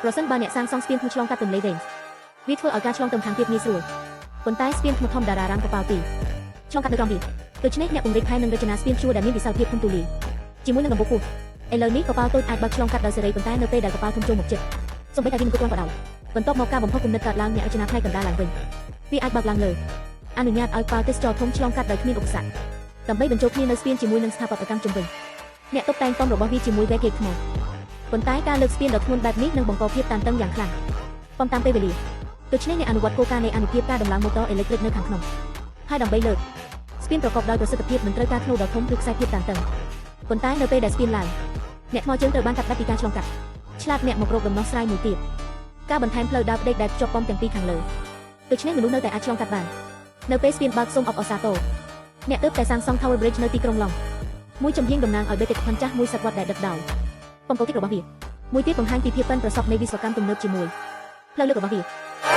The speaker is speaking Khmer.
ប្រសិនបើអ្នកសាងសង់ស្ពានថ្មឆ្លងកាត់ទន្លេវែងវាធ្វើឲ្យការឆ្លងទៅខាងទៀតងាយស្រួលប៉ុន្តែស្ពានថ្មធម្មតារ៉ាំងកប៉ាល់ពីរឆ្លងកាត់នៅក្រោមវាដូច្នេះអ្នកពង្រីកផែននឹងរចនាស្ពានព្យួរដែលមានវិសាលភាពធំទូលាយជាមួយនឹងដំបូលខ្ពស់ឥឡូវនេះកប៉ាល់តូចអាចបើកឆ្លងកាត់ដោយសេរីប៉ុន្តែនៅពេលដែលកប៉ាល់ធំចូលមកជិតសូម្បីតែវាមិនគ្រប់គ្រាន់ក៏ដោយបន្ទាប់មកការបំផុសគំនិតកើតឡើងអ្នករចនាផ្នែកកណ្ដាលឡើងវិញវាអាចបើកឡើងលើអនុញ្ញាតឲ្យប៉ាល់ទេសចរធំឆ្លងកាត់ដោយគ្មានឧបសគ្គដើម្បីបញ្ចូលគ្នានៅស្ពានជាមួយនឹងស្ថាបត្យកម្មជុំវិញអ្នកតុបតែងប៉មរបស់វាជាមួយវែកកេតថ្មប៉ុន្តែការលើកស្ពានដ៏ធ្ងន់បែបនេះនឹងបង្កភាពតានតឹងយ៉ាងខ្លាំងប៉ុន្តែតាមពេលវេលាដូច្នេះអ្នកអនុវត្តគោលការណ៍នៃអនុភាពការដំឡើងម៉ូទ័រអេឡិចត្រូកនៅខាងក្នុងហើយដើម្បីលើកស្ពានប្រកបដោយប្រសិទ្ធភាពមិនត្រូវការធ្នូដ៏ធំឬខ្សែភាពតានតឹងប៉ុន្តែនៅពេលដែលស្ពានឡើងអ្នកថ្មជើងត្រូវបានកាត់ផ្តាច់ពីការឆ្លងកាត់ឆ្លាតអ្នកមករកដំណោះស្រាយមួយទៀតការបន្ថែមផ្លូវដើរផ្ដេកដែលភ្ជាប់ប៉មទាំងពីរខាងលើដូច្នេះមនុស្សនៅតែអាចឆ្លងកាត់បាននៅពេលស្ពានបើកសូមអបអរសាទរអ្នកទើបតែសាងសង់ Tower Bridge នៅទីក្រុងឡុងមួយចំហៀងតំណាងឲ្យបេតិកភណ្ឌចាស់មួយសតវត្សដែលដឹកដោយប៉ុមកោតិករបស់វាមួយទៀតបង្ហាញពីភាពប៉ិនប្រសប់នៃវិស្វកម្មទំនើបជាមួយផ្លូវលើករបស់វា